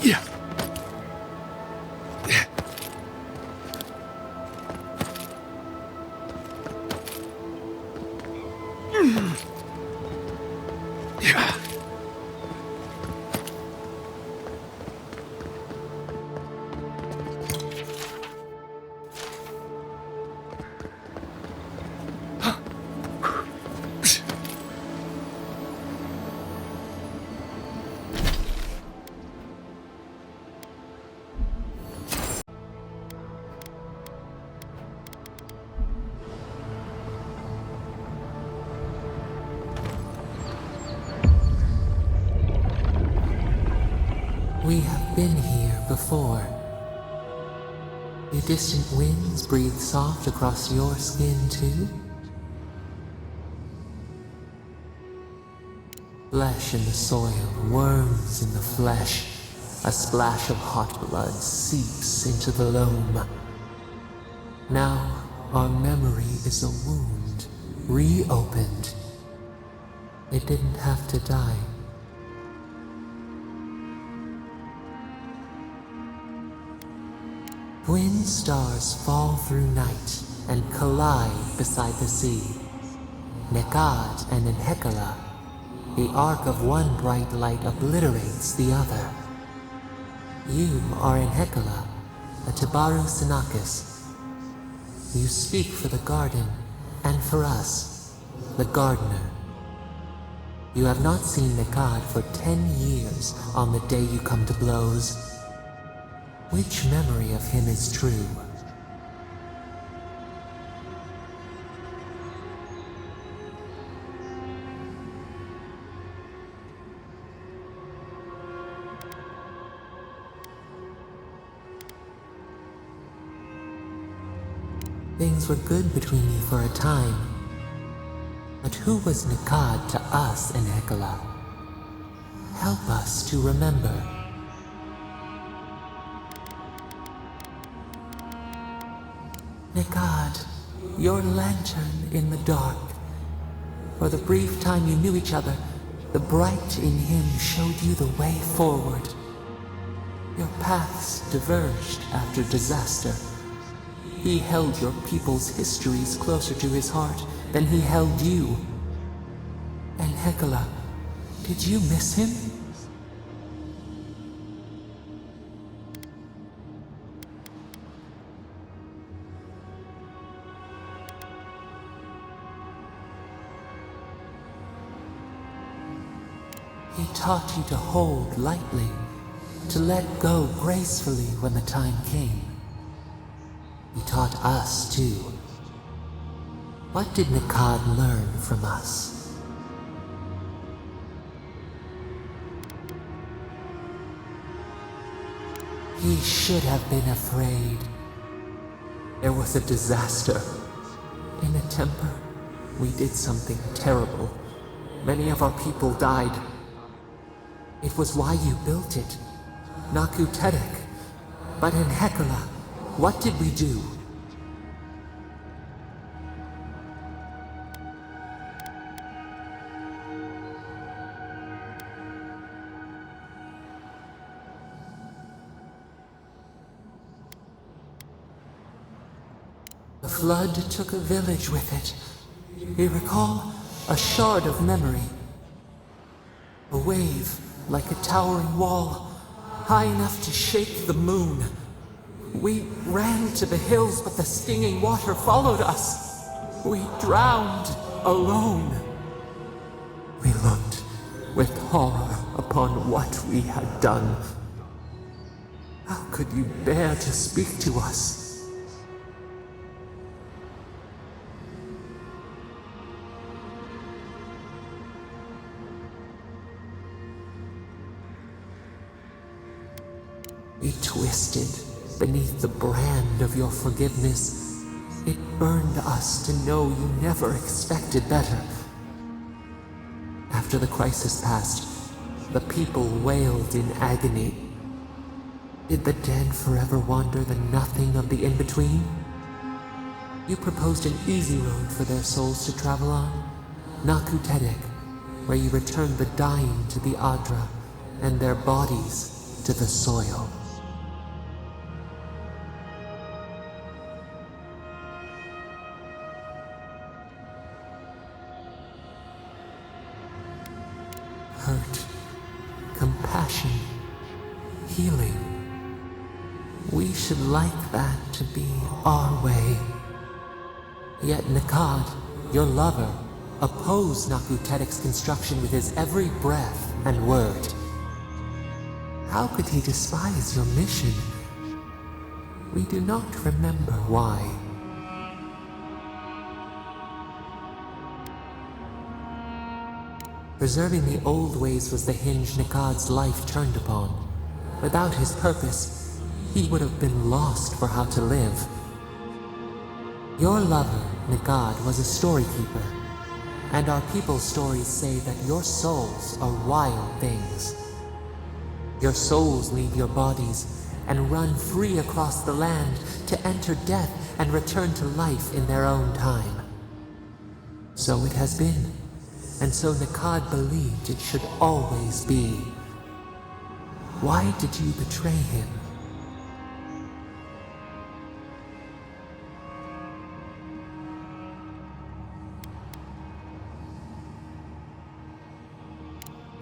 Yeah. Yeah. We have been here before. Do distant winds breathe soft across your skin too? Flesh in the soil, worms in the flesh. A splash of hot blood seeps into the loam. Now our memory is a wound, reopened. It didn't have to die. Twin stars fall through night and collide beside the sea. Nekad and Enhekala, the arc of one bright light obliterates the other. You are Enhekala, a Tabaru Sinakis. You speak for the garden and for us, the gardener. You have not seen Nekad for 10 years on the day you come to blows. Which memory of him is true? Things were good between you for a time. But who was Nekad to us in Hekala? Help us to remember. Nekad, your lantern in the dark. For the brief time you knew each other, the bright in him showed you the way forward. Your paths diverged after disaster. He held your people's histories closer to his heart than he held you. And Hekala, did you miss him? He taught you to hold lightly, to let go gracefully when the time came. He taught us too. What did Nekad learn from us? He should have been afraid. There was a disaster. In a temper, we did something terrible. Many of our people died. It was why you built it, Naku Tedek. But in Hekala, what did we do? The flood took a village with it. You recall a shard of memory. A wave, like a towering wall, high enough to shake the moon. We ran to the hills, but the stinging water followed us. We drowned alone. We looked with horror upon what we had done. How could you bear to speak to us? We twisted beneath the brand of your forgiveness. It burned us to know you never expected better. After the crisis passed, the people wailed in agony. Did the dead forever wander the nothing of the in-between? You proposed an easy road for their souls to travel on, Naku Tedek, where you returned the dying to the Adra, and their bodies to the soil. Hurt, compassion, healing. We should like that to be our way. Yet Nikad, your lover, opposed Nakutedek's construction with his every breath and word. How could he despise your mission? We do not remember why. Preserving the old ways was the hinge Nikad's life turned upon. Without his purpose, he would have been lost for how to live. Your lover, Nikad, was a storykeeper, and our people's stories say that your souls are wild things. Your souls leave your bodies and run free across the land to enter death and return to life in their own time. So it has been. And so Nikad believed it should always be. Why did you betray him?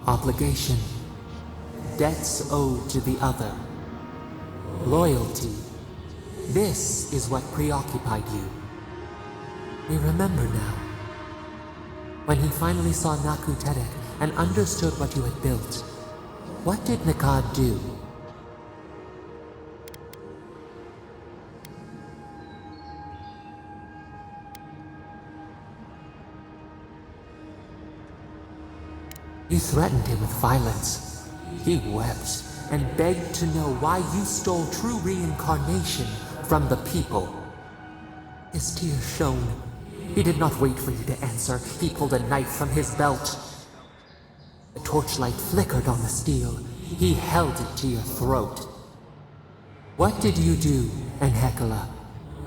Obligation. Debts owed to the other. Loyalty. This is what preoccupied you. We remember now. When he finally saw Nakutedek and understood what you had built, what did Nikad do? You threatened him with violence. He wept and begged to know why you stole true reincarnation from the people. His tears shone. He did not wait for you to answer. He pulled a knife from his belt. The torchlight flickered on the steel. He held it to your throat. What did you do, Enhekala,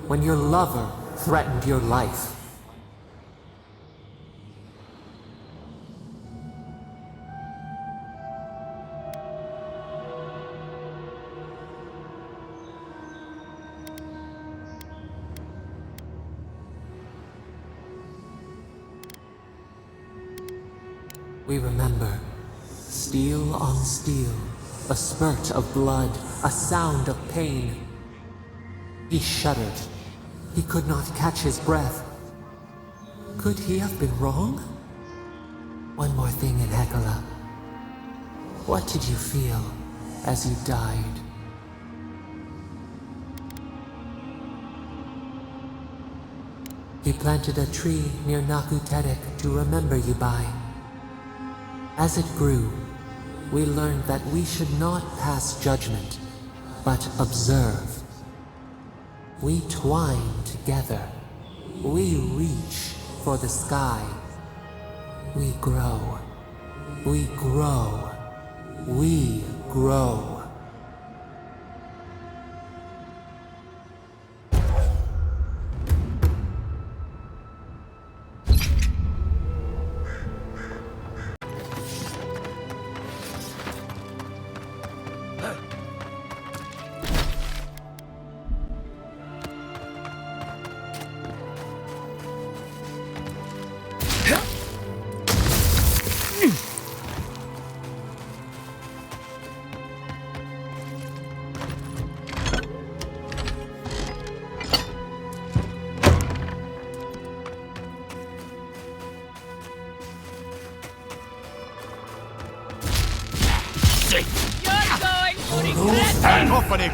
when your lover threatened your life? We remember. Steel on steel, a spurt of blood, a sound of pain. He shuddered. He could not catch his breath. Could he have been wrong? One more thing, Enhekala. What did you feel as you died? He planted a tree near Nakutedek to remember you by. As it grew, we learned that we should not pass judgment, but observe. We twine together. We reach for the sky. We grow. We grow. We grow. Stand off on him!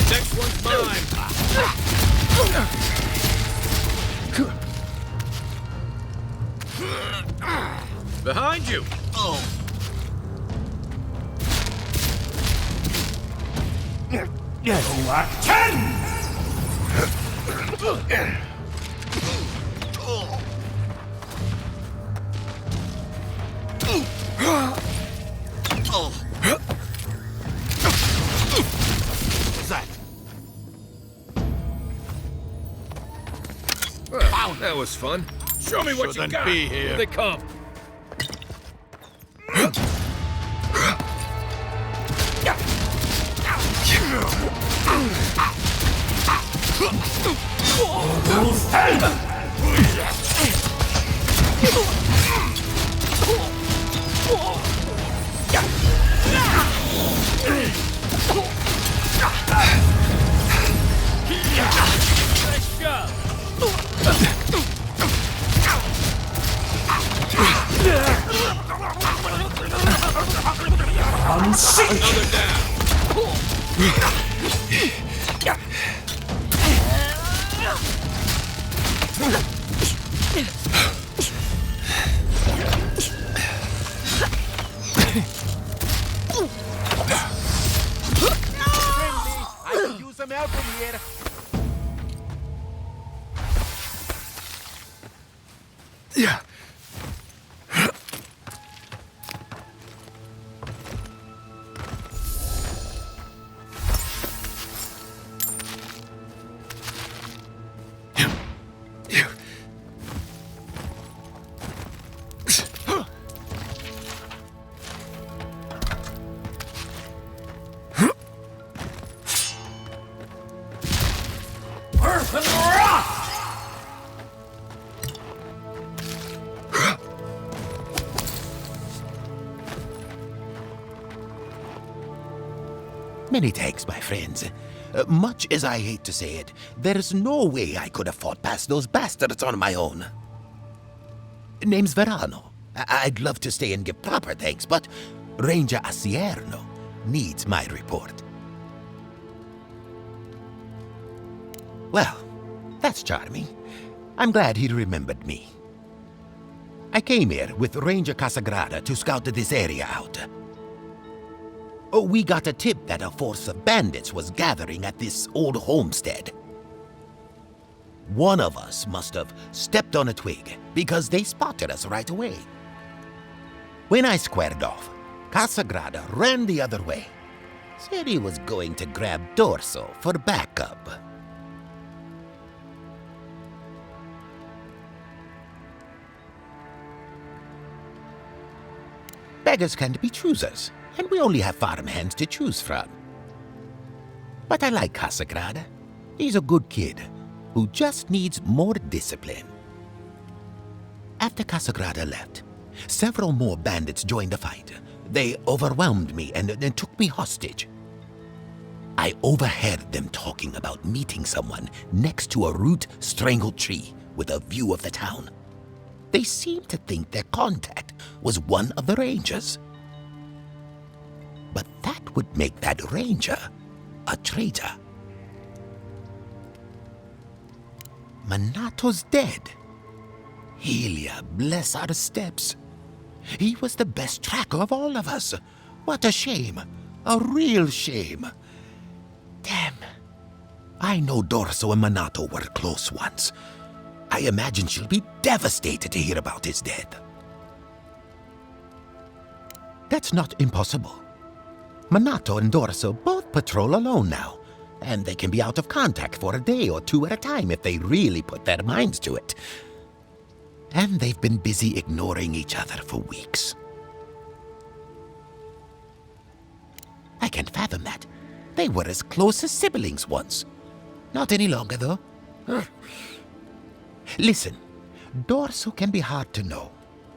Next one's mine! Behind you! Oh. That was fun. Show me what you got. Be here. Here they come. I could use some help in here. Yeah. Many thanks, my friends. Much as I hate to say it, there's no way I could have fought past those bastards on my own. Name's Verano. I'd love to stay and give proper thanks, but Ranger Asierno needs my report. Well, that's charming. I'm glad he remembered me. I came here with Ranger Casagrada to scout this area out. We got a tip that a force of bandits was gathering at this old homestead. One of us must have stepped on a twig because they spotted us right away. When I squared off, Casagrada ran the other way. Said he was going to grab Dorso for backup. Beggars can't be choosers, and we only have farmhands to choose from. But I like Casagrada. He's a good kid who just needs more discipline. After Casagrada left, several more bandits joined the fight. They overwhelmed me and took me hostage. I overheard them talking about meeting someone next to a root-strangled tree with a view of the town. They seemed to think their contact was one of the rangers. But that would make that ranger a traitor. Manato's dead. Helia, bless our steps. He was the best tracker of all of us. What a shame. A real shame. Damn. I know Dorso and Manato were close once. I imagine she'll be devastated to hear about his death. That's not impossible. Manato and Dorso both patrol alone now, and they can be out of contact for a day or two at a time if they really put their minds to it. And they've been busy ignoring each other for weeks. I can't fathom that. They were as close as siblings once. Not any longer, though. Listen, Dorso can be hard to know,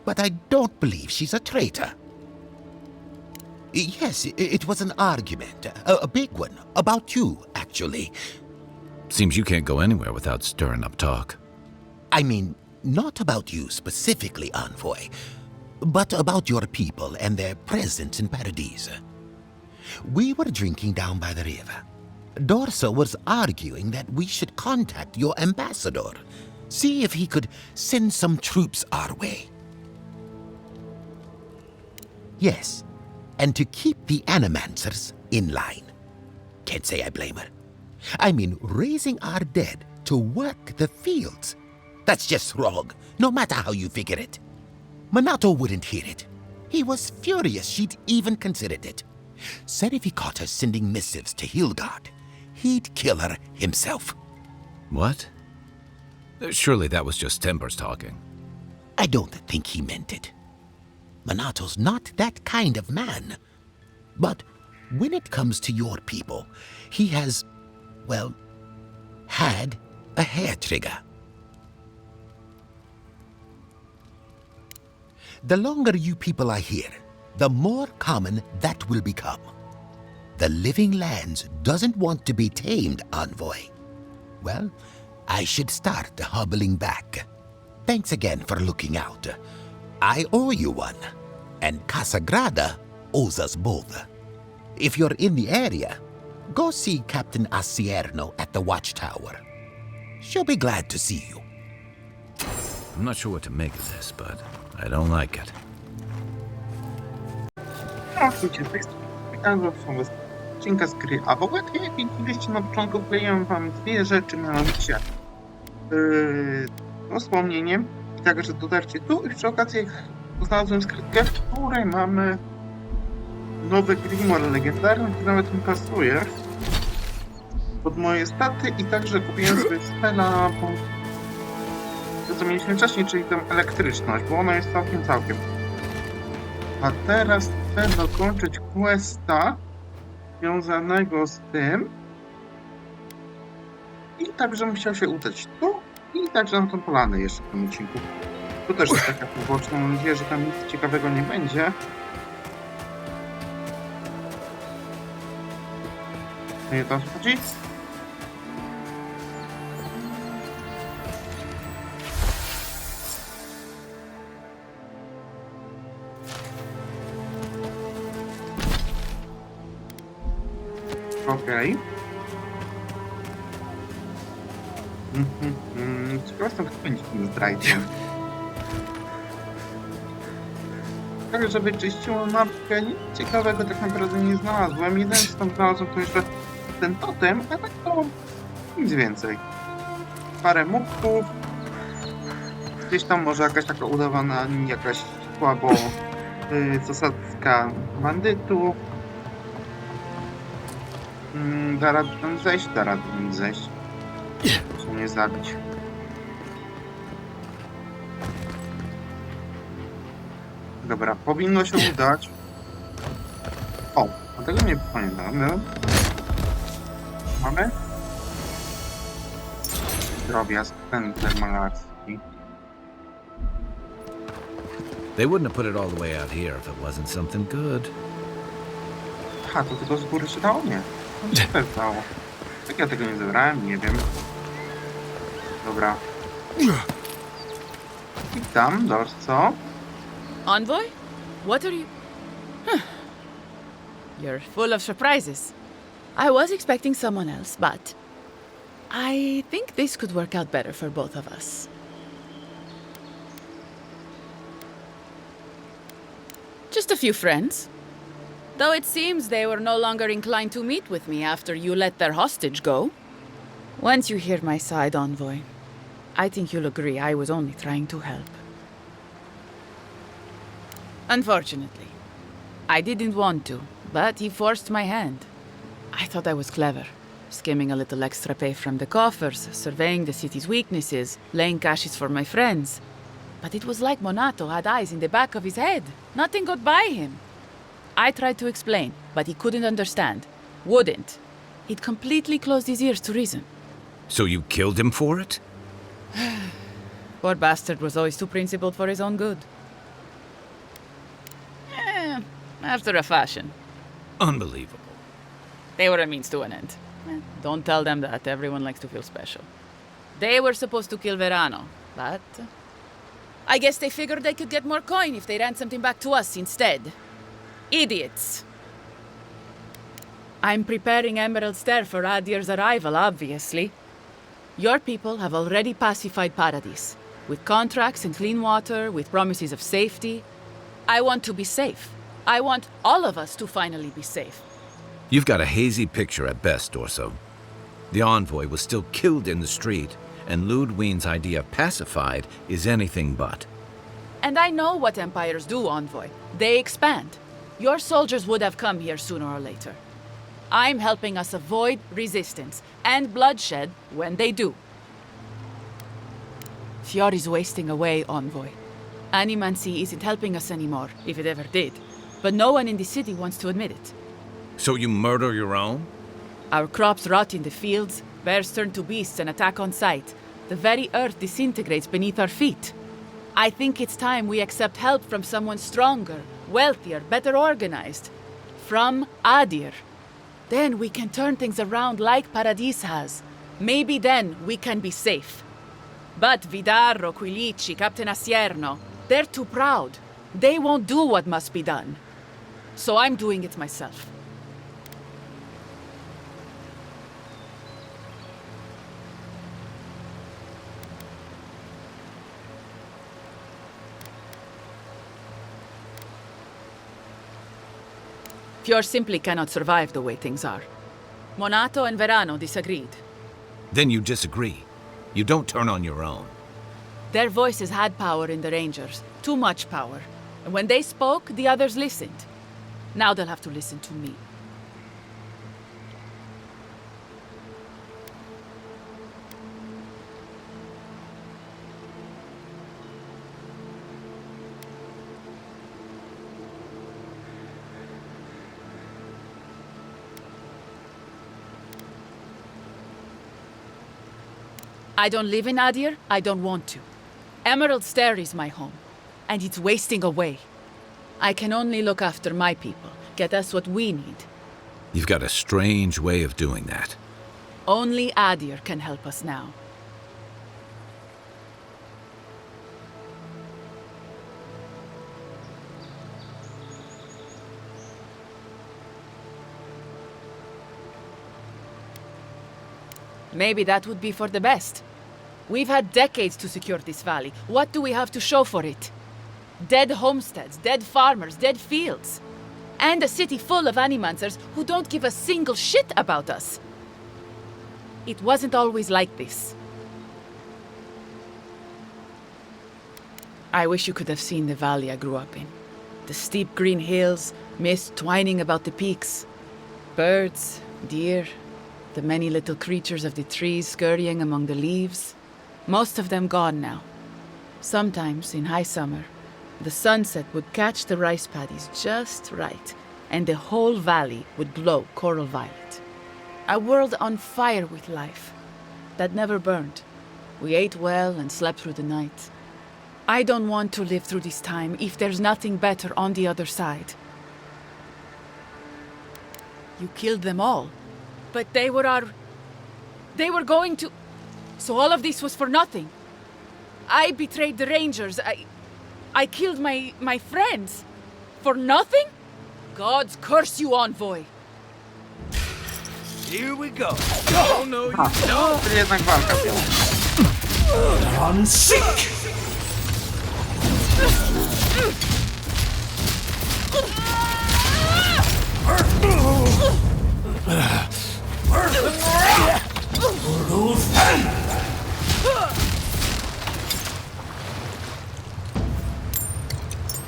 but I don't believe she's a traitor. Yes, it was an argument, a big one, about you, actually. Seems you can't go anywhere without stirring up talk. I mean, not about you specifically, Envoy, but about your people and their presence in Paradise. We were drinking down by the river. Dorso was arguing that we should contact your ambassador, see if he could send some troops our way. Yes, and to keep the Animancers in line. Can't say I blame her. I mean, raising our dead to work the fields. That's just wrong, no matter how you figure it. Manato wouldn't hear it. He was furious she'd even considered it. Said if he caught her sending missives to Hildgard, he'd kill her himself. What? Surely that was just Timbers talking. I don't think he meant it. Manato's not that kind of man. But when it comes to your people, he has, well, had a hair trigger. The longer you people are here, the more common that will become. The Living Lands doesn't want to be tamed, Envoy. Well, I should start hobbling back. Thanks again for looking out. I owe you one, and Casagrada owes us both. If you're in the area, go see Captain Asierno at the watchtower. She'll be glad to see you. I'm not sure what to make of this, but I don't like it. No, słuchajcie, to są odcinka z gry Avowed. Jak widzieliście na początku, wkleiłem wam dwie rzeczy, mianowicie wspomnienie i także dotarcie tu i przy okazji znalazłem skrytkę, w której mamy nowy grimoire legendarny, który nawet mi pasuje pod moje staty i także kupiłem sobie spela, bo to co mieliśmy wcześniej, czyli tę elektryczność, bo ona jest całkiem. A teraz chcę dokończyć questa związanego z tym i także bym chciał się udać tu i także na tą polanę jeszcze w tym odcinku. Tu też jest taka poboczna, mam nadzieję, że tam nic ciekawego nie będzie. Nie to chodzi? Okej. Przepraszam, kto będzie tym zdrajcą. Tak, żeby czyściło mapkę, nic ciekawego tak naprawdę nie znalazłem. Jeden z tam znalazłem to jeszcze ten totem, a tak to nic więcej. Parę mupków. Gdzieś tam może jakaś taka udawana, jakaś słabo zasadzka bandytów. Da radę tam zejść? Da radę tam zejść. Muszę mnie zabić. Dobra, powinno się udać. O, a tego nie pamiętam. Mamy? Drobiazg, ten malarski. They wouldn't have put it all the way out here if it wasn't something good. Aha, to tylko z góry się dało? Nie. No się też dało. Jak ja tego nie zebrałem? Nie wiem. Dobra. Witam, co? Envoy? What are you... Huh. You're full of surprises. I was expecting someone else, but... I think this could work out better for both of us. Just a few friends. Though it seems they were no longer inclined to meet with me after you let their hostage go. Once you hear my side, Envoy, I think you'll agree I was only trying to help. Unfortunately, I didn't want to, but he forced my hand. I thought I was clever, skimming a little extra pay from the coffers, surveying the city's weaknesses, laying caches for my friends. But it was like Monato had eyes in the back of his head. Nothing got by him. I tried to explain, but he couldn't understand. Wouldn't. He'd completely closed his ears to reason. So you killed him for it? Poor bastard was always too principled for his own good. After a fashion. Unbelievable. They were a means to an end. Don't tell them that. Everyone likes to feel special. They were supposed to kill Verano, but... I guess they figured they could get more coin if they ransomed him back to us instead. Idiots. I'm preparing Emerald Stair for Adir's arrival, obviously. Your people have already pacified Paradise, with contracts and clean water, with promises of safety. I want to be safe. I want all of us to finally be safe. You've got a hazy picture at best, Dorso. The envoy was still killed in the street, and Ludwine's idea of pacified is anything but. And I know what empires do, Envoy. They expand. Your soldiers would have come here sooner or later. I'm helping us avoid resistance and bloodshed when they do. Fiori's wasting away, Envoy. Animancy isn't helping us anymore, if it ever did. But no one in the city wants to admit it. So you murder your own? Our crops rot in the fields, bears turn to beasts and attack on sight. The very earth disintegrates beneath our feet. I think it's time we accept help from someone stronger, wealthier, better organized. From Adir. Then we can turn things around like Paradis has. Maybe then we can be safe. But Vidarro, Quilici, Captain Asierno, they're too proud. They won't do what must be done. So I'm doing it myself. yours simply cannot survive the way things are. Monato and Verano disagreed. Then you disagree. You don't turn on your own. Their voices had power in the Rangers, too much power. And when they spoke, the others listened. Now they'll have to listen to me. I don't live in Adir, I don't want to. Emerald Stair is my home, and it's wasting away. I can only look after my people, get us what we need. You've got a strange way of doing that. Only Adir can help us now. Maybe that would be for the best. We've had decades to secure this valley. What do we have to show for it? Dead homesteads, dead farmers, dead fields. And a city full of animancers who don't give a single shit about us. It wasn't always like this. I wish you could have seen the valley I grew up in. The steep green hills, mist twining about the peaks. Birds, deer, the many little creatures of the trees scurrying among the leaves. Most of them gone now. Sometimes, in high summer, the sunset would catch the rice paddies just right, and the whole valley would glow coral violet. A world on fire with life that never burned. We ate well and slept through the night. I don't want to live through this time if there's nothing better on the other side. You killed them all, but they were going to... So all of this was for nothing. I betrayed the Rangers. I killed my friends. For nothing? Gods curse you, envoy. Here we go. Oh, no, you don't. To jednak walka była. On sick!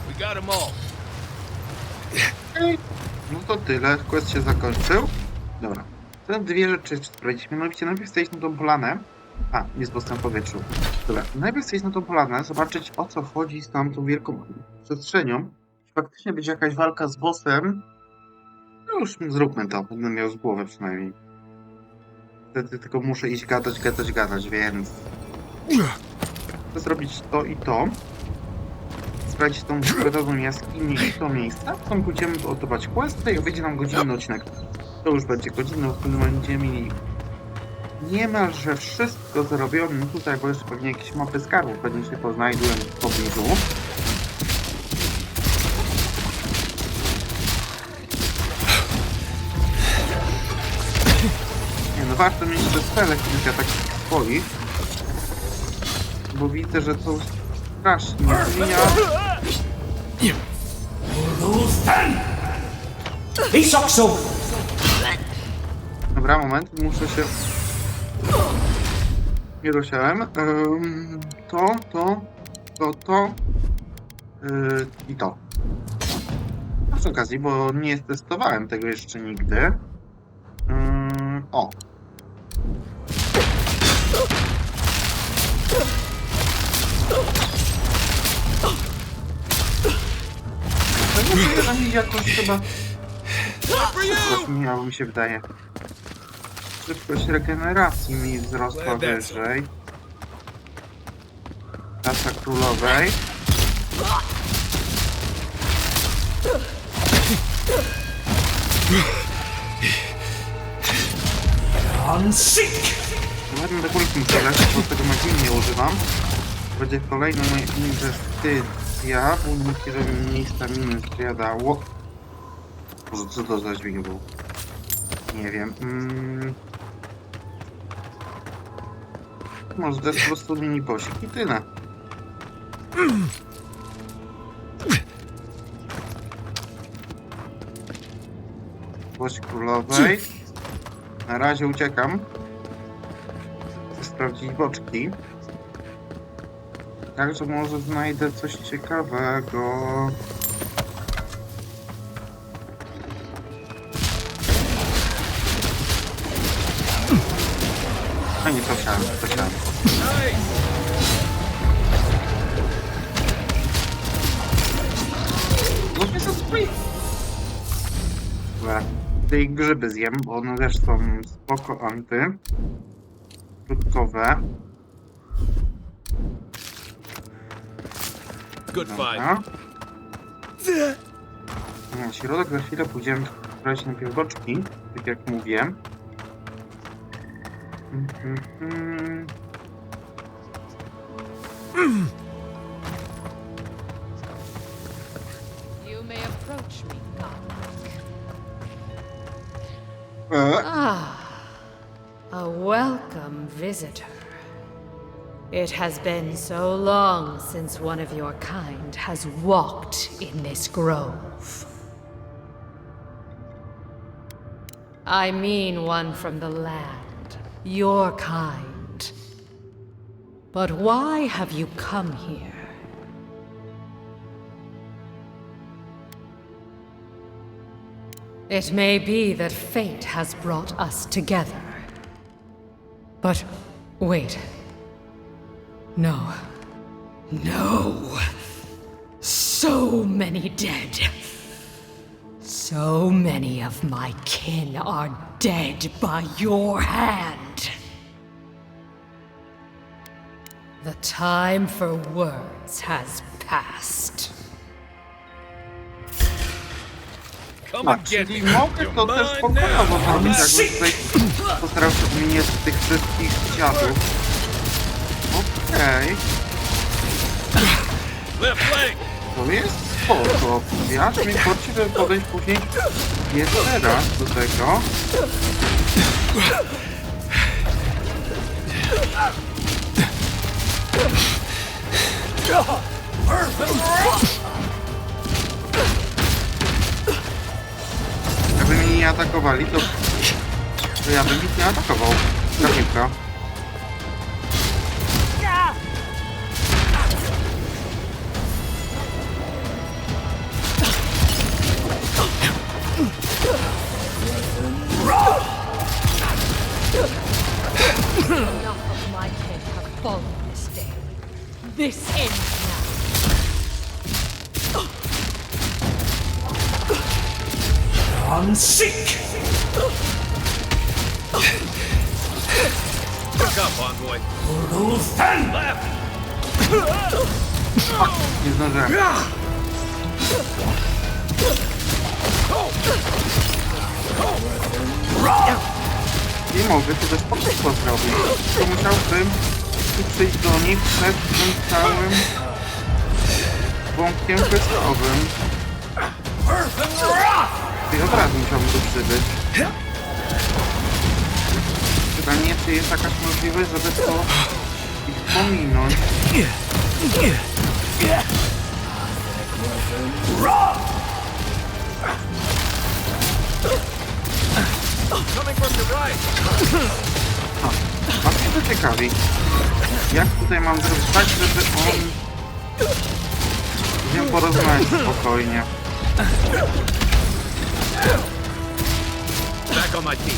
We got them all. Okej. No to tyle. Quest się zakończył. Dobra. Teraz dwie rzeczy jeszcze sprawdzić. Mianowicie najpierw stać na tą polanę. A, jest boss w powietrzu. Dobra. Najpierw stać na tą polanę, zobaczyć o co chodzi z tamtą wielką przestrzenią. Jeśli faktycznie będzie jakaś walka z bossem, no już zróbmy to. Będę miał z głowy przynajmniej. Wtedy tylko muszę iść gadać, więc... Chcę zrobić to i to. Sprawdzić tą sekretową jaskinię i to miejsce. Potem pójdziemy odbywać questy i wyjdzie nam godzinny odcinek. To już będzie godzinny, w którym będziemy mieli niemalże wszystko zrobione tutaj, bo jeszcze pewnie jakieś mapy skarbów pewnie się poznajdują w pobliżu. Nie no, warto mieć te spele kilka takich swoich, bo widzę, że to strasznie zmienia. Dobra, moment, muszę się... Nie dosiałem. I to. Przy okazji, bo nie testowałem tego jeszcze nigdy. O. To mi jakoś chyba... Szybkość mi się wydaje. Szybkość regeneracji mi wzrosła wyżej. Klasa królowej. Ładnie do kulki muszę lecieć, bo tego magii nie używam. Będzie kolejna moja inwestycja. Uniki robi mniej staminy, co ja dało. Może co to za dźwig był? Nie wiem. Może to jest po prostu mini bosik i tyle. posiadłość królowej. Na razie uciekam. Chcę sprawdzić boczki. Także może znajdę coś ciekawego. A nie, to siadam. No nie są swój. Dobra, tej grzyby zjem, bo one też są spoko anty. Krótkowe. Good fight. Na środek za chwilę pójdziemy brać najpierw boczki, tak jak mówię. You may approach me, godlike. A welcome visitor. It has been so long since one of your kind has walked in this grove. I mean one from the land, your kind. But why have you come here? It may be that fate has brought us together. But wait. No. No. So many dead. So many of my kin are dead by your hand. The time for words has passed. A, czyli mogę to też pokojowo zrobić, jakby tutaj postarał się wymienić tych wszystkich dziadów. Okej. To jest spoko. Ja mi chodzi, żeby podejść później jeszcze raz do tego. Jakby mnie nie atakowali, to ja bym ich nie atakował. Trafiłka. Enough of my kin have fallen this day. This ends I'm sick! Look up, envoy. Stand left! Nie zdążyłem. Nie mogę to też potrzebno zrobić. To musiałbym tu przyjść do nich przed tym całym wątkiem questowym. I od razu musiałbym tu przybyć. Pytanie, czy jest jakaś możliwość, żeby to ich pominąć. A mnie to ciekawi, jak tutaj mam zrobić tak, żeby on z nią porozmawiać spokojnie. Back on my feet.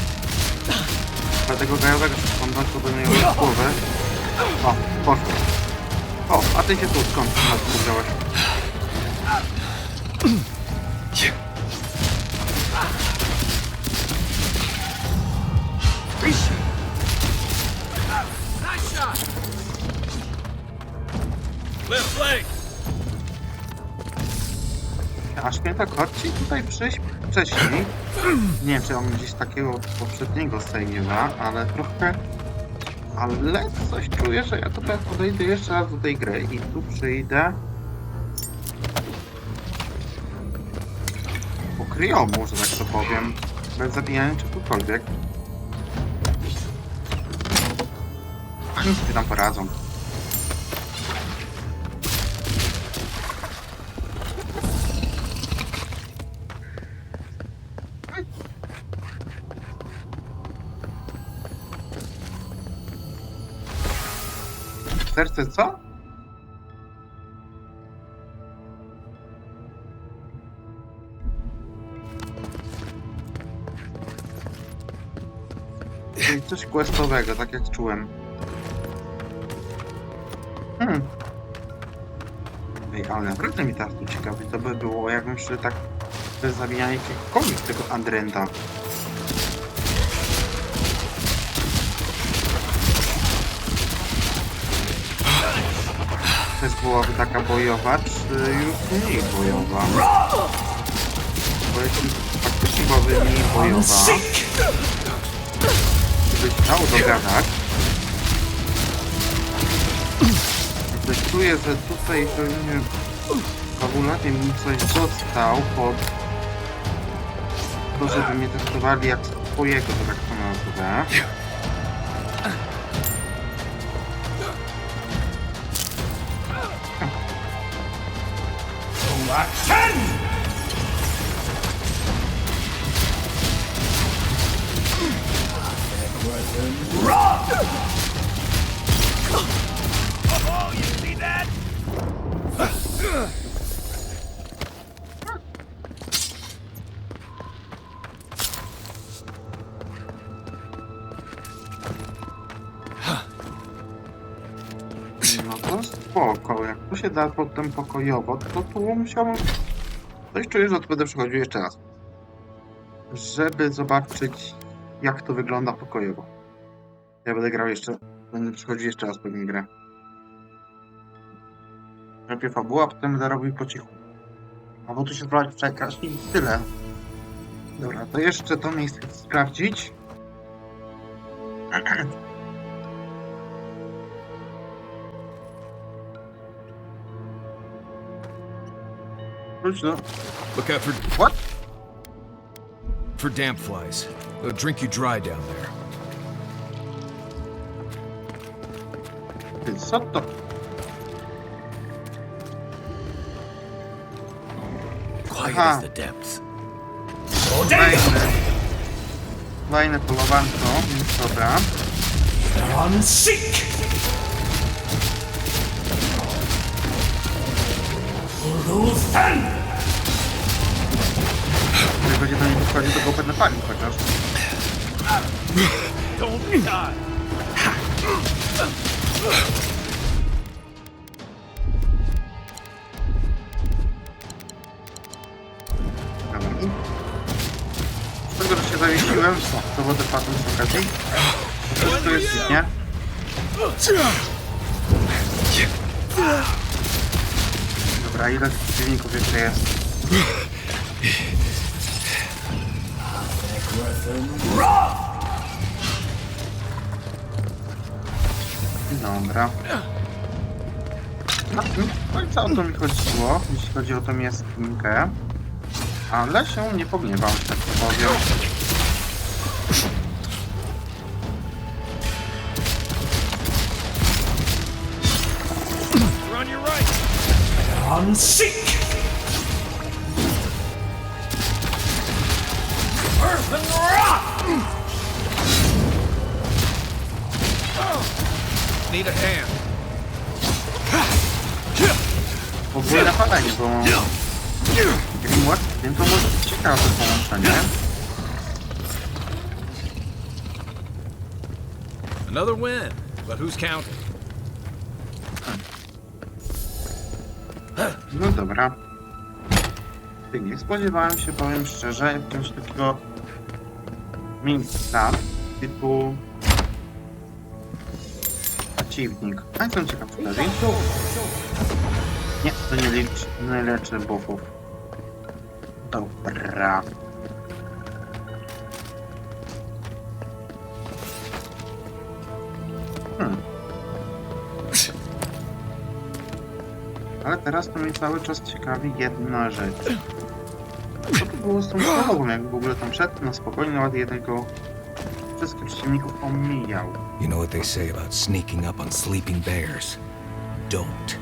Dlatego gajowego się podnoszę, będę miał głowę. O, poszło. O, a ty się tu skąd wziąłeś? Left flank. Aż mnie tak chodzi tutaj przyjść wcześniej. Nie wiem, czy on gdzieś takiego poprzedniego save'a, ale trochę... Ale coś czuję, że ja tutaj podejdę jeszcze raz do tej gry i tu przyjdę... po kryjomu, że tak to powiem. Bez zabijania czegokolwiek. Oni sobie tam poradzą. Serce co? Czyli coś questowego, tak jak czułem. Ej, ale naprawdę mi teraz tu ciekawi, to by było, jakbym szedł tak bez zabijania jakiegokolwiek tego Andrenta. Też byłaby taka bojowa, czy już mniej bojowa? Bo jeśli faktycznie byłaby mniej bojowa, by się dało dogadać, to czuję, że tutaj pewnie fabulacznie mi coś dostał pod to, żeby mnie traktowali jak swojego, to tak to nazwę. No to spoko, jak tu się da potem pokojowo, to tu musiałbym... Coś czuję, że to będę przychodził jeszcze raz. Żeby zobaczyć, jak to wygląda pokojowo. Ja będę grał jeszcze... Będę przychodził jeszcze raz pewnie grę. Najpierw fabuła, a potem będę robił po cichu. A bo tu się sprawdzić przekaż i tyle. Dobra, to jeszcze to miejsce chcę sprawdzić. Wróć no. Look out for What? for damp flies. They'll drink you dry down there. Ty, co to? Quiet Aha. as the depths. Fajne polowanko, więc dobra. On seek! Udostępnij! Jak będzie do niego wchodził, to go będę palił chociaż. Z tego, że się zawiesiłem, to wodę padłem z okazji. To jest nie. Dobra, ile przeciwników jeszcze jest? Dobra. No i co o to mi chodziło, jeśli chodzi o tą jaskinikę. Ale się nie pogniewam, że tak to powiem. On seek! Earth and rock! Need a hand. W ogóle napadanie, bo... Jakim łatwym to może być ciekawe połączenie. Another win, but who's counting? No dobra. Nie spodziewałem się, powiem szczerze, jakiegoś takiego miejsca typu przeciwnik. A jestem ciekaw, co wtedy. Nie, to nie leczy buffów. Dobra. Ale teraz to mnie cały czas ciekawi jedna rzecz. Co to było z tą królową, jak w ogóle tam szedł na spokojnie, nawet jednego wszystkich przeciwników omijał. You know what they say about sneaking up on sleeping bears? Don't.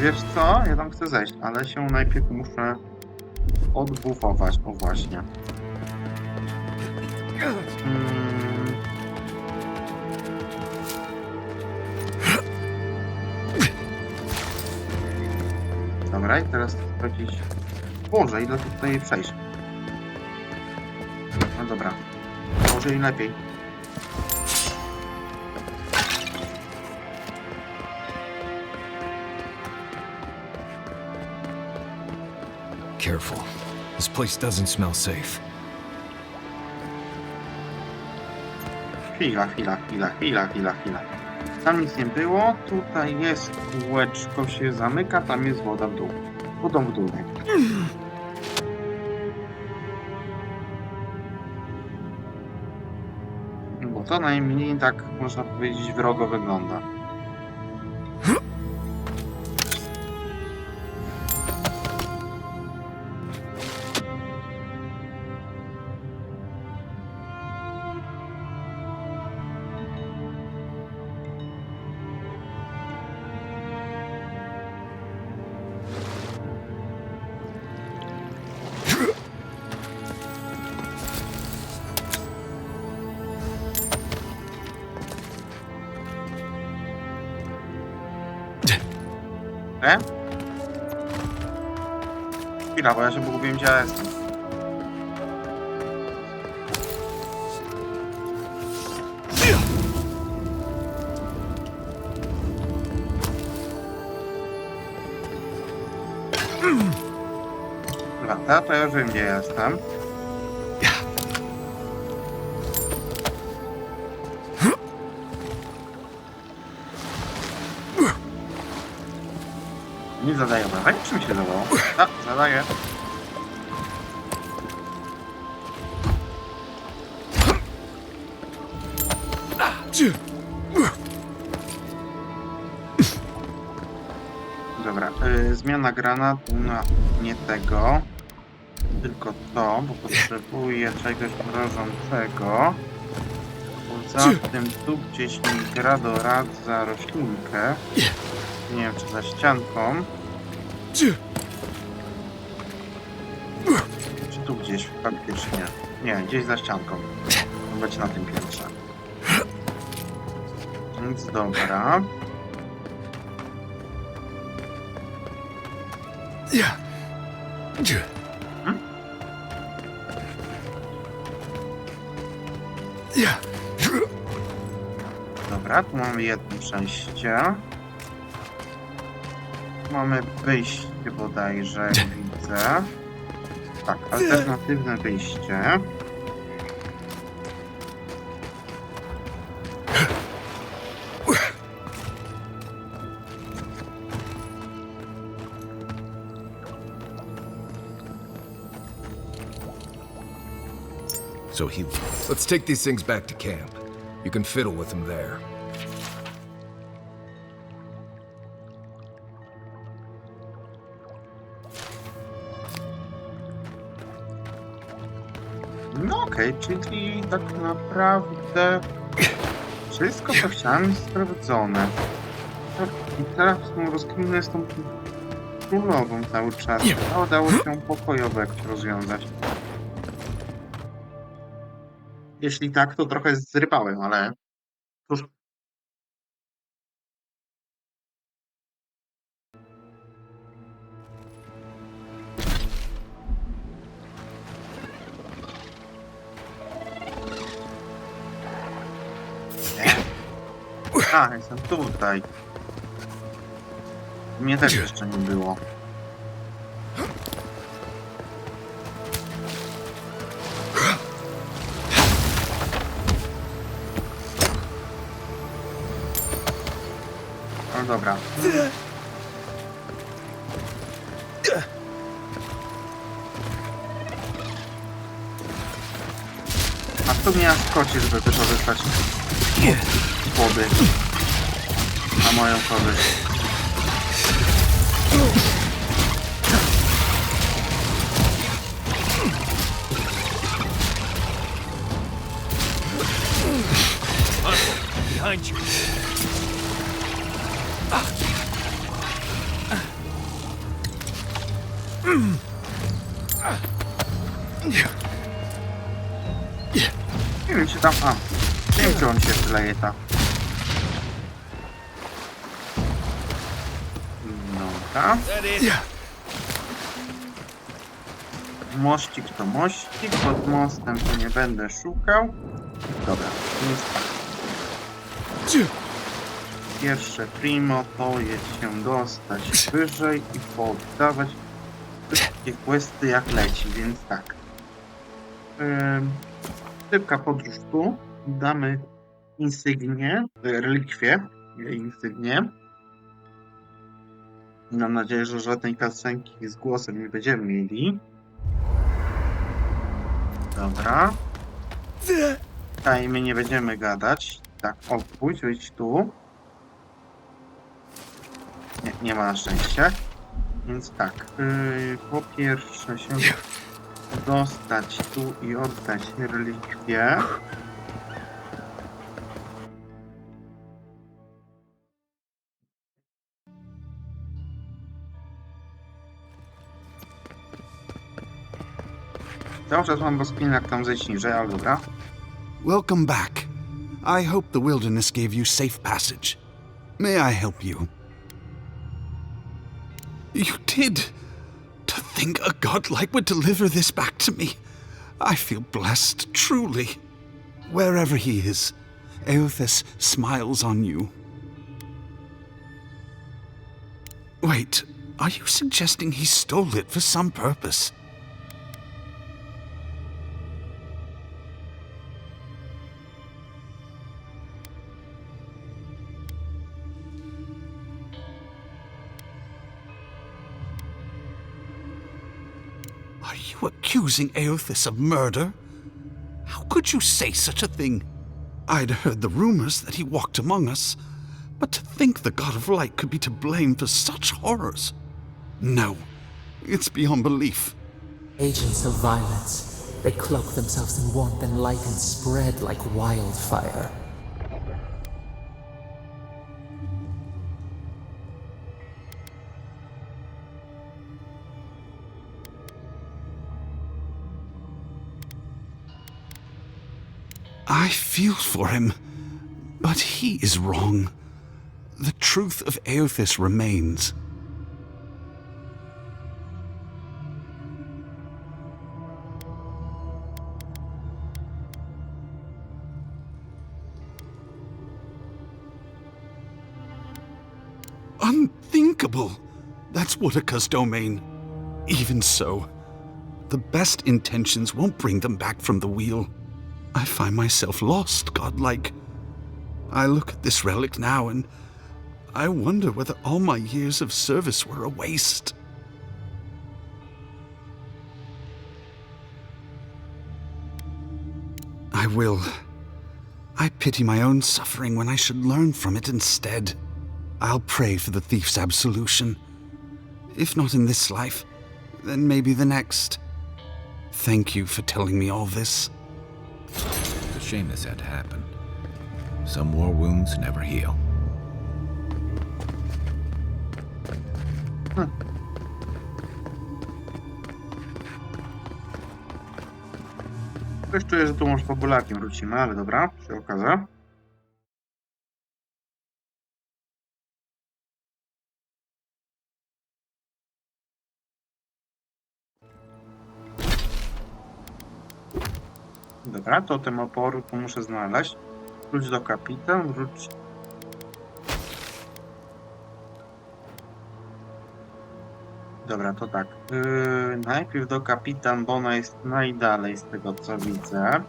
Wiesz co? Ja tam chcę zejść, ale się najpierw muszę odbufować. O właśnie. Dobra, i teraz sprawdzić... Boże, ile tu tutaj przejść? No dobra. Może i lepiej. Careful. This place doesn't smell safe. Chwila. Tam nic nie było. Tutaj jest kółeczko, się zamyka, tam jest woda w dół. Wodą w dół. Bo to najmniej tak, można powiedzieć, wrogo wygląda. Chwila, bo ja się pogubiłem, gdzie ja jestem. Dobra, to ja już wiem, gdzie jestem. Nie zadaję obrażeń? Czym się zadało? A, zadaję. Dobra, zmiana granatu na nie tego, tylko to, bo potrzebuję czegoś mrożącego. Poza tym tu gdzieś mi gra doradza roślinkę. Nie wiem, czy za ścianką. Czy tu gdzieś faktycznie? Nie, gdzieś za ścianką. Być na tym piętrze. Więc dobra. Dobra, tu mamy jedno przejście. Mamy wyjście bodajże, widzę. Tak, alternatywne wyjście. So he... Let's take these things back to camp. You can fiddle with them there. No okej, czyli tak naprawdę wszystko, co chciałem, jest sprawdzone. I teraz tą rozkminę z tą królową cały czas. A udało się pokojowo jakoś rozwiązać. Jeśli tak, to trochę zrypałem, ale cóż. A, jestem tutaj. Mnie też jeszcze nie było. No dobra. A tu mnie skoczy, żeby wykorzystać wody na moją korzyść. Behind you. Nie wiem, czy tam... A, nie wiem, czy on się wyleje ta. Dobra. Mościk to mościk, pod mostem to nie będę szukał. Dobra, więc tak. Pierwsze primo to jest się dostać wyżej i poddawać wszystkie questy jak leci, więc tak. Szybka podróż tu. Damy insygnię, relikwie, insygnię. Mam nadzieję, że żadnej kasenki z głosem nie będziemy mieli. Dobra. Tutaj my nie będziemy gadać. Tak, pójdź, wyjdź tu. Nie ma na szczęście. Więc tak, po pierwsze się dostać tu i oddać relikwię. Cały czas mam rozkminek tam zejść niżej, ale dobra. Welcome back. I hope the wilderness gave you safe passage. May I help you? You did. To think a godlike would deliver this back to me. I feel blessed, truly. Wherever he is, Eothas smiles on you. Wait, are you suggesting he stole it for some purpose? Are you accusing Eothas of murder? How could you say such a thing? I'd heard the rumors that he walked among us, but to think the God of Light could be to blame for such horrors. No, it's beyond belief. Agents of violence. They cloak themselves in warmth and light and spread like wildfire. I feel for him, but he is wrong. The truth of Eothas remains. Unthinkable! That's Woodaka's domain. Even so, the best intentions won't bring them back from the wheel. I find myself lost, godlike. I look at this relic now and I wonder whether all my years of service were a waste. I will. I pity my own suffering when I should learn from it instead. I'll pray for the thief's absolution. If not in this life, then maybe the next. Thank you for telling me all this. It's a shame this had to happen. Some war wounds never heal. Coś czuję, że tu może fabularkiem wrócimy, ale dobra, się okaże. Dobra, totem oporu tu muszę znaleźć. Wróć do kapitan, wróć. Dobra, to tak. Najpierw do kapitan, bo ona jest najdalej z tego co widzę.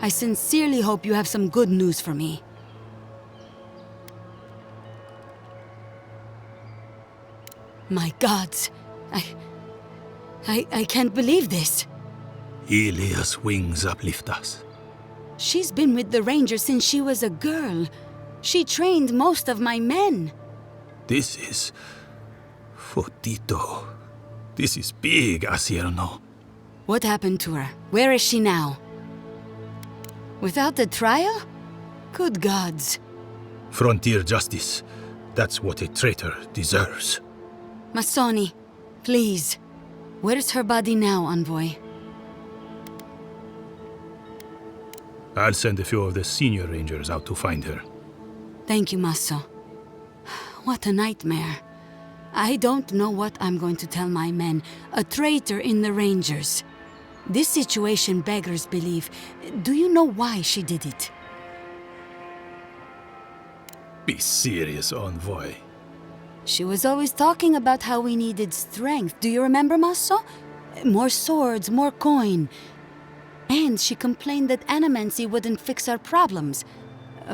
I sincerely hope you have some good news for me. My gods, I can't believe this. Ilia's wings uplift us. She's been with the Rangers since she was a girl. She trained most of my men. This is... Fotito. This is big, Asierno. What happened to her? Where is she now? Without the trial? Good gods. Frontier justice. That's what a traitor deserves. Masoni, please. Where's her body now, Envoy? I'll send a few of the senior rangers out to find her. Thank you, Maso. What a nightmare. I don't know what I'm going to tell my men. A traitor in the Rangers. This situation beggars belief. Do you know why she did it? Be serious, Envoy. She was always talking about how we needed strength. Do you remember, Maso? More swords, more coin. And she complained that animancy wouldn't fix our problems.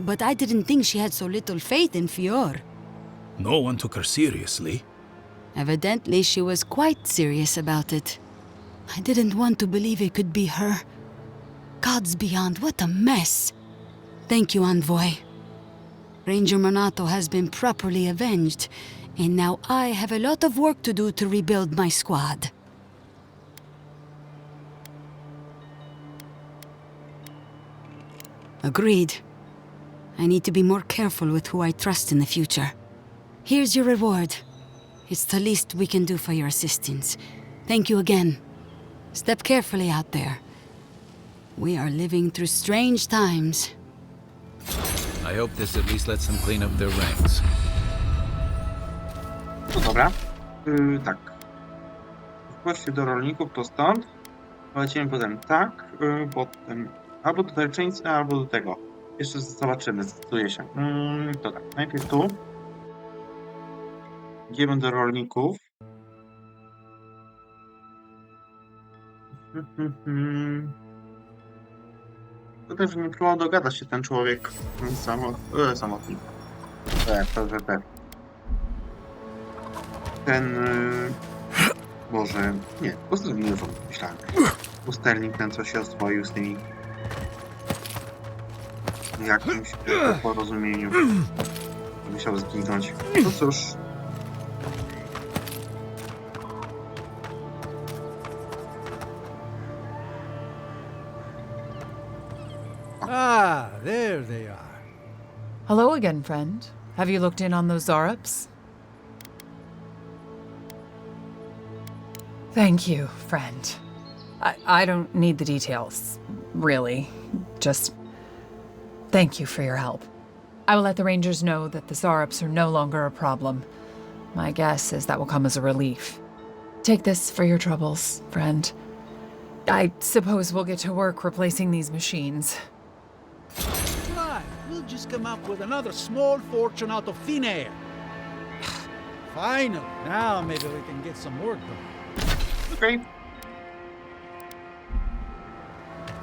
But I didn't think she had so little faith in Fior. No one took her seriously. Evidently, she was quite serious about it. I didn't want to believe it could be her. Gods beyond, what a mess. Thank you, Envoy. Ranger Monato has been properly avenged, and now I have a lot of work to do to rebuild my squad. Agreed. I need to be more careful with who I trust in the future. Here's your reward. It's the least we can do for your assistance. Thank you again. Step carefully out there. We are living through strange times. I hope this at least lets them clean up their ranks. No dobra. Tak. Wpływ do rolników to stąd. Polecimy potem tak, potem albo do darczyńcy, albo do tego. Jeszcze zobaczymy, zdecyduje się. To tak, najpierw tu. Idziemy do rolników. To też nie próbował dogadać się ten człowiek. Samotnik. Ten... Boże... Nie, pustelnik już myślałem. Pustelnik ten, co się oswoił z tymi... jakimś porozumieniu. Musiał zginąć. No cóż... Ah, there they are. Hello again, friend. Have you looked in on those Zorups? Thank you, friend. I don't need the details, really. Just thank you for your help. I will let the Rangers know that the Zorups are no longer a problem. My guess is that will come as a relief. Take this for your troubles, friend. I suppose we'll get to work replacing these machines. Right, we'll just come up with another small fortune out of thin air. Finally, now maybe we can get some work done. Okej.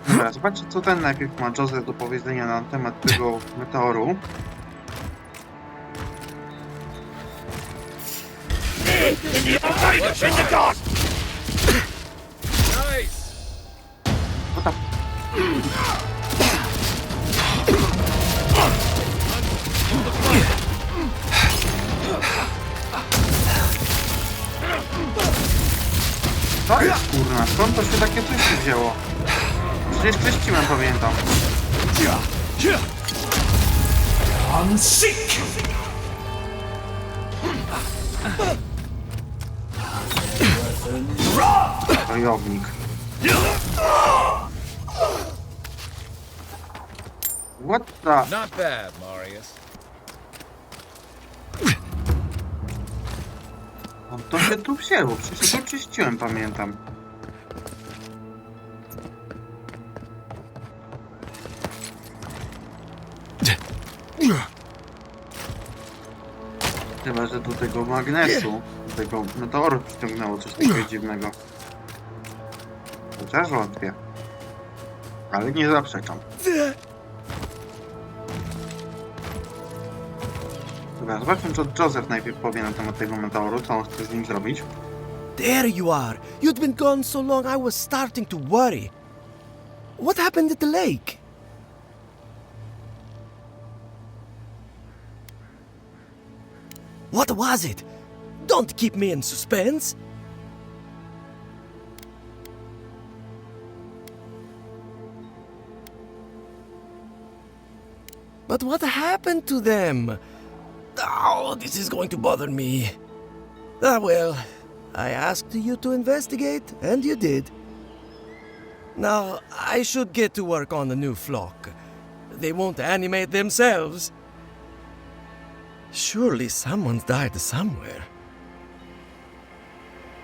Dobra, zobaczcie, co ten najpierw ma Joseph do powiedzenia na temat tego meteoru. O tam. Co jest, kurna? Skąd to się takie coś się wzięło? Przecież czyściłem, pamiętam. Unseek! Wojownik. What the... Not bad, Marius. O, to się tu wzięło, przecież to czyściłem, pamiętam. Chyba, że do tego magnesu, do tego meteoru przyciągnęło coś takiego dziwnego. Chociaż wątpię. Ale nie zaprzeczam. Dobra, zobaczmy, co Joseph najpierw powie na temat tego meteoru, co on chce z nim zrobić. There you are! You'd been gone so long I was starting to worry. What happened at the lake? What was it? Don't keep me in suspense! But what happened to them? Oh, this is going to bother me. Ah, well, I asked you to investigate, and you did. Now, I should get to work on the new flock. They won't animate themselves. Surely someone's died somewhere.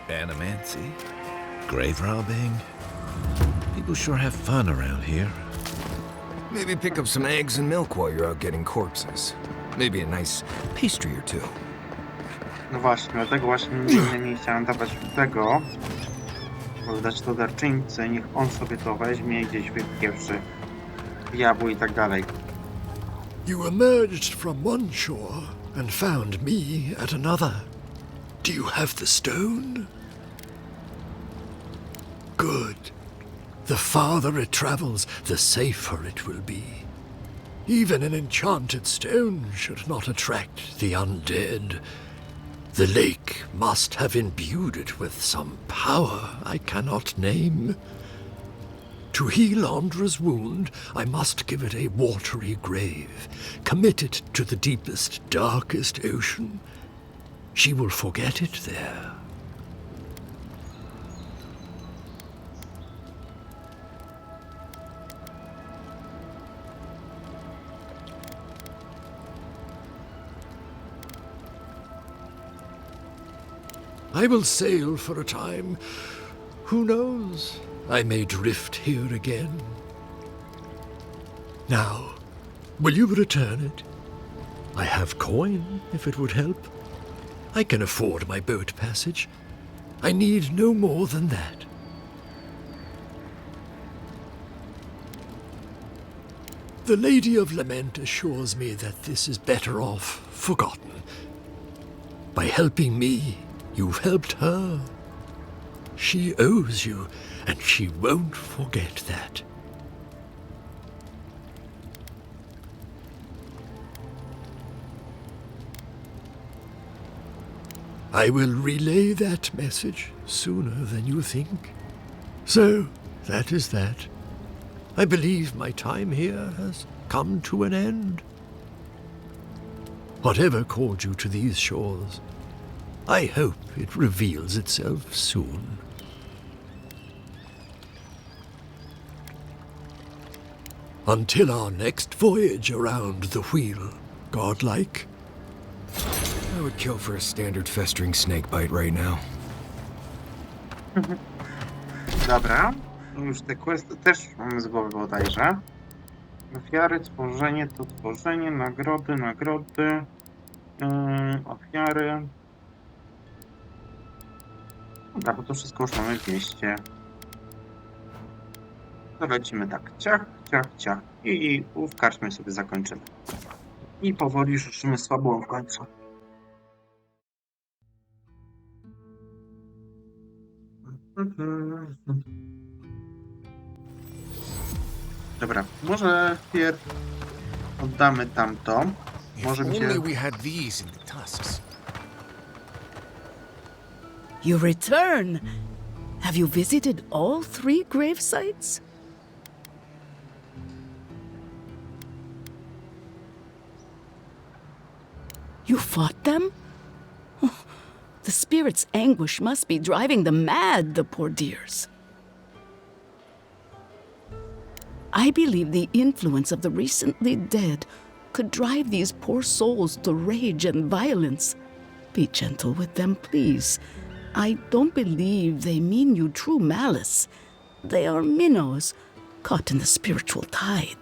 Animancy? Grave robbing? People sure have fun around here. Maybe pick up some eggs and milk while you're out getting corpses. Maybe a nice pastry or two. No właśnie, dlatego właśnie między innymi chciałem dawać tego, bo dać to darczyńcy, niech on sobie to weźmie i gdzieś wypieprzy diabłu i tak dalej. You emerged from one shore and found me at another. Do you have the stone? Good. The farther it travels, the safer it will be. Even an enchanted stone should not attract the undead. The lake must have imbued it with some power I cannot name. To heal Andra's wound, I must give it a watery grave, commit it to the deepest, darkest ocean. She will forget it there. I will sail for a time. Who knows? I may drift here again. Now, will you return it? I have coin, if it would help. I can afford my boat passage. I need no more than that. The Lady of Lament assures me that this is better off forgotten. By helping me, you've helped her. She owes you, and she won't forget that. I will relay that message sooner than you think. So, that is that. I believe my time here has come to an end. Whatever called you to these shores, I hope it reveals itself soon. Until our next voyage around the wheel, godlike. I would kill for a standard festering snake bite right now. Dobra, już te questy też mamy z głowy bodajże. Ofiary, tworzenie, nagrody, ofiary. Dobra, bo to wszystko już mamy w mieście. To lecimy tak, ciach, ciach, ciach i w karczmie sobie zakończymy. I powoli ruszymy z fabułą w końcu. Dobra, może wpierw oddamy tamto. Może mi się... You return. Have you visited all 3 grave sites? You fought them? Oh, the spirit's anguish must be driving them mad, the poor dears. I believe the influence of the recently dead could drive these poor souls to rage and violence. Be gentle with them, please. I don't believe they mean you true malice. They are minnows caught in the spiritual tide.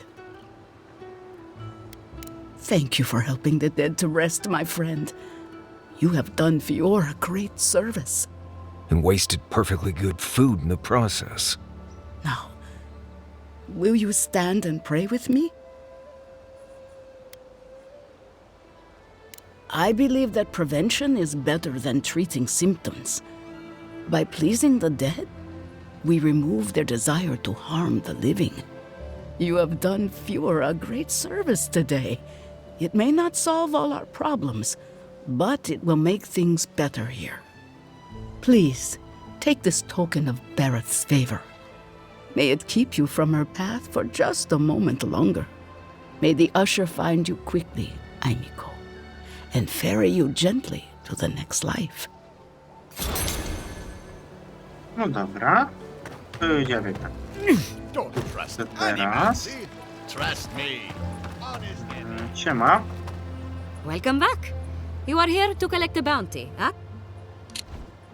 Thank you for helping the dead to rest, my friend. You have done Fiora great service. And wasted perfectly good food in the process. Now, will you stand and pray with me? I believe that prevention is better than treating symptoms. By pleasing the dead, we remove their desire to harm the living. You have done Fiora a great service today. It may not solve all our problems, but it will make things better here. Please, take this token of Bareth's favor. May it keep you from her path for just a moment longer. May the usher find you quickly, Aimiko, and ferry you gently to the next life. No dobra. Ja wiem tak. Teraz. Siema. Welcome back. You are here to collect a bounty, huh?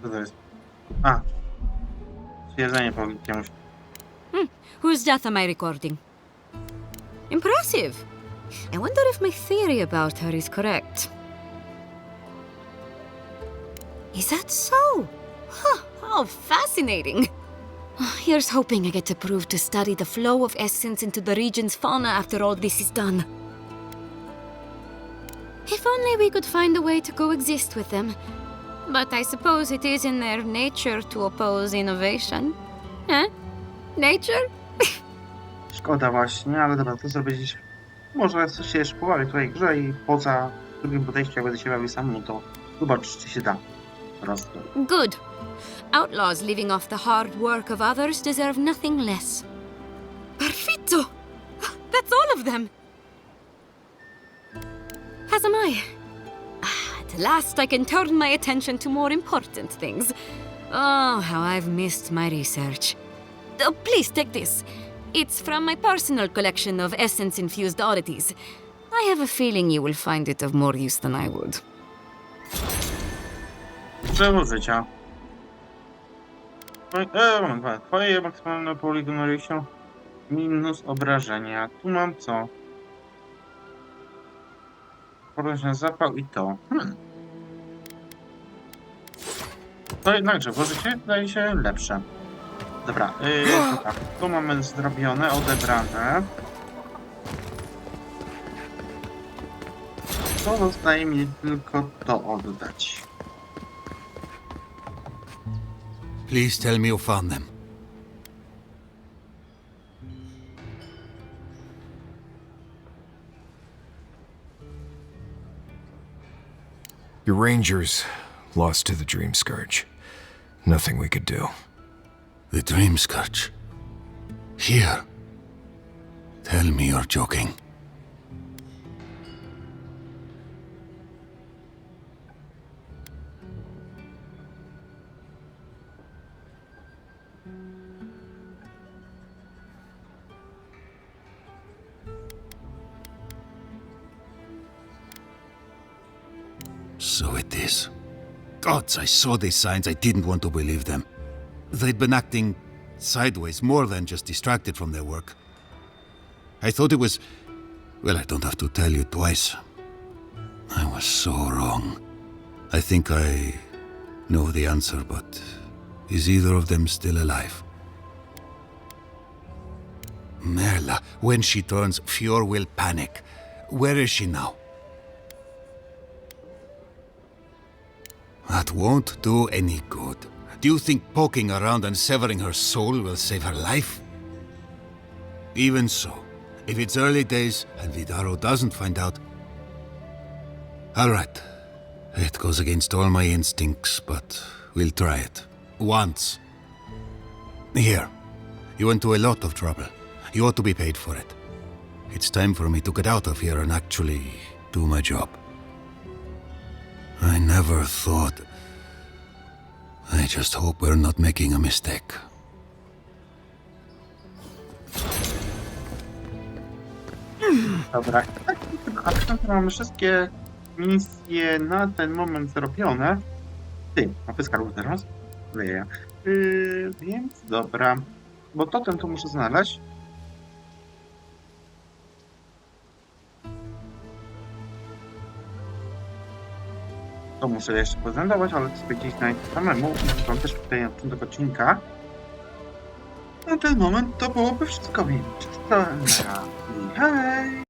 Co to jest? A. Stwierdzenie po jakiemuś. Whose death am I recording? Impressive. I wonder if my theory about her is correct. Is that so? Huh, how fascinating. Here's hoping I get approved to study the flow of essence into the region's fauna after all this is done. If only we could find a way to coexist with them. But I suppose it is in their nature to oppose innovation. Huh? Nature? Szkoda właśnie, ale dobra, to zrobię gdzieś. Może coś się jeszcze pobawię tutaj w grze i poza drugim podejściem, jak będę się bawił sam, no to zobacz, czy się da. Raz to. Good. Outlaws living off the hard work of others deserve nothing less. Perfetto! That's all of them! As am I. At last I can turn my attention to more important things. Oh, how I've missed my research. Oh, please take this. It's from my personal collection of essence-infused oddities. I have a feeling you will find it of more use than I would. Drzewo życia. Twoje maksymalne poligonariusie minus obrażenia. Tu mam co? Porozny zapał i to. To jednak drzewo życie wydaje się lepsze. Dobra, to tak. Tu mamy zrobione, odebrane. To zostaje mi tylko to oddać. Please tell me you found them. Your rangers lost to the Dream Scourge. Nothing we could do. The Dream Scourge. Here. Tell me you're joking. So it is. Gods, I saw these signs. I didn't want to believe them. They'd been acting sideways, more than just distracted from their work. I thought it was... Well, I don't have to tell you twice. I was so wrong. I think I know the answer, but is either of them still alive? Merla, when she turns, Fior will panic. Where is she now? That won't do any good. Do you think poking around and severing her soul will save her life? Even so, if it's early days and Vidaro doesn't find out... All right. It goes against all my instincts, but we'll try it. Once. Here. You went to a lot of trouble. You ought to be paid for it. It's time for me to get out of here and actually do my job. I never thought... I just hope we're not making a mistake. Dobra, tak mamy wszystkie misje na ten moment zrobione. Ty, mapy skarbów teraz? Więc dobra. Bo totem to muszę znaleźć. To muszę jeszcze prezentować, ale to sobie gdzieś znajdę samemu. Mam też tutaj na początek odcinka. Na ten moment to byłoby wszystko, więc to na razie. Hej!